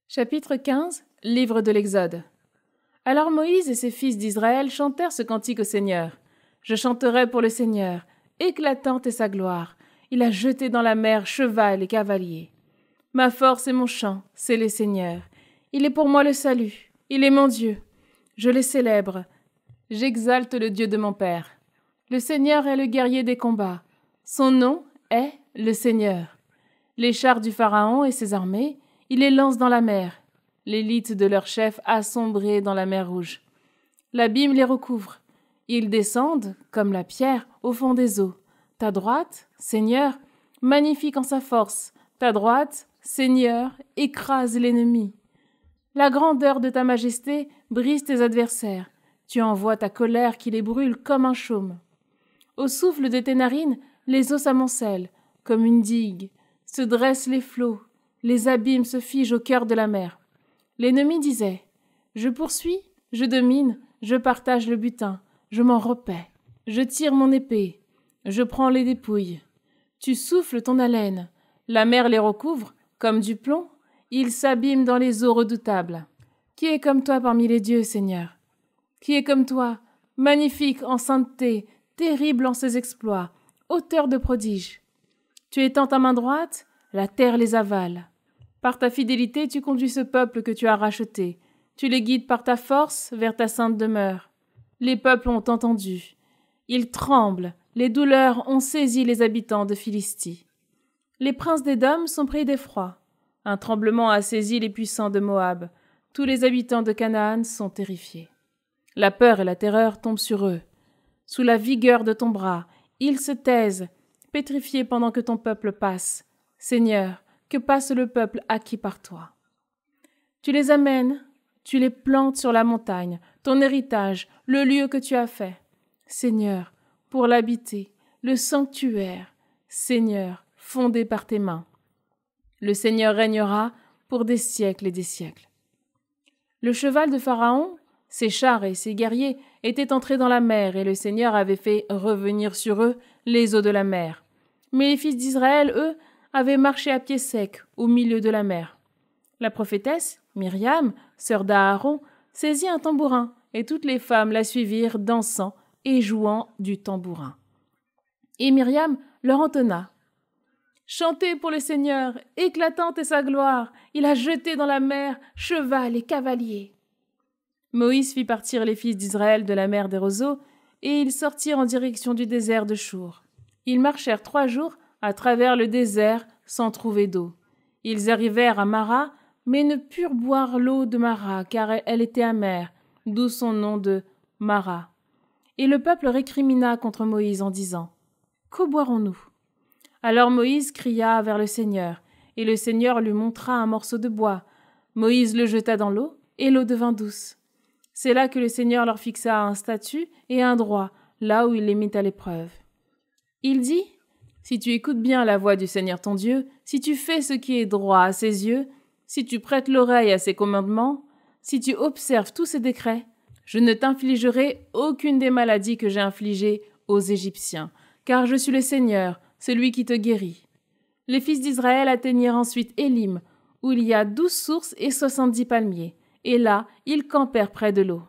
Chapitre 15, Livre de l'Exode. Alors Moïse et ses fils d'Israël chantèrent ce cantique au Seigneur. Je chanterai pour le Seigneur, éclatante est sa gloire. Il a jeté dans la mer cheval et cavalier. Ma force et mon chant, c'est le Seigneur. Il est pour moi le salut, il est mon Dieu. Je le célèbre, j'exalte le Dieu de mon Père. Le Seigneur est le guerrier des combats. Son nom est le Seigneur. Les chars du Pharaon et ses armées, il les lance dans la mer. L'élite de leur chef assombrée dans la mer Rouge. L'abîme les recouvre. Ils descendent, comme la pierre, au fond des eaux. Ta droite, Seigneur, magnifique en sa force. Ta droite, Seigneur, écrase l'ennemi. La grandeur de ta majesté brise tes adversaires. Tu envoies ta colère qui les brûle comme un chaume. Au souffle de tes narines, les eaux s'amoncellent, comme une digue. Se dressent les flots. Les abîmes se figent au cœur de la mer. L'ennemi disait « Je poursuis, je domine, je partage le butin, je m'en repais, je tire mon épée, je prends les dépouilles. Tu souffles ton haleine, la mer les recouvre, comme du plomb, ils s'abîment dans les eaux redoutables. Qui est comme toi parmi les dieux, Seigneur? Qui est comme toi, magnifique en sainteté, terrible en ses exploits, auteur de prodiges? Tu étends ta main droite, la terre les avale. Par ta fidélité, tu conduis ce peuple que tu as racheté. Tu les guides par ta force vers ta sainte demeure. Les peuples ont entendu. Ils tremblent. Les douleurs ont saisi les habitants de Philistie. Les princes d'Édom sont pris d'effroi. Un tremblement a saisi les puissants de Moab. Tous les habitants de Canaan sont terrifiés. La peur et la terreur tombent sur eux. Sous la vigueur de ton bras, ils se taisent, pétrifiés pendant que ton peuple passe. Seigneur, que passe le peuple acquis par toi. Tu les amènes, tu les plantes sur la montagne, ton héritage, le lieu que tu as fait. Seigneur, pour l'habiter, le sanctuaire, Seigneur, fondé par tes mains. Le Seigneur régnera pour des siècles et des siècles. Le cheval de Pharaon, ses chars et ses guerriers étaient entrés dans la mer et le Seigneur avait fait revenir sur eux les eaux de la mer. Mais les fils d'Israël, eux, avaient marché à pied sec au milieu de la mer. La prophétesse, Myriam, sœur d'Aaron, saisit un tambourin et toutes les femmes la suivirent dansant et jouant du tambourin. Et Myriam leur entonna. Chantez pour le Seigneur, éclatante est sa gloire, il a jeté dans la mer cheval et cavalier. Moïse fit partir les fils d'Israël de la mer des roseaux et ils sortirent en direction du désert de Chour. Ils marchèrent 3 jours à travers le désert sans trouver d'eau. Ils arrivèrent à Mara, mais ne purent boire l'eau de Mara, car elle était amère, d'où son nom de Mara. Et le peuple récrimina contre Moïse en disant « Que boirons-nous » Alors Moïse cria vers le Seigneur, et le Seigneur lui montra un morceau de bois. Moïse le jeta dans l'eau, et l'eau devint douce. C'est là que le Seigneur leur fixa un statut et un droit, là où il les mit à l'épreuve. Il dit « Si tu écoutes bien la voix du Seigneur ton Dieu, si tu fais ce qui est droit à ses yeux, si tu prêtes l'oreille à ses commandements, si tu observes tous ses décrets, je ne t'infligerai aucune des maladies que j'ai infligées aux Égyptiens, car je suis le Seigneur, celui qui te guérit. » Les fils d'Israël atteignirent ensuite Élim, où il y a 12 sources et 70 palmiers, et là ils campèrent près de l'eau.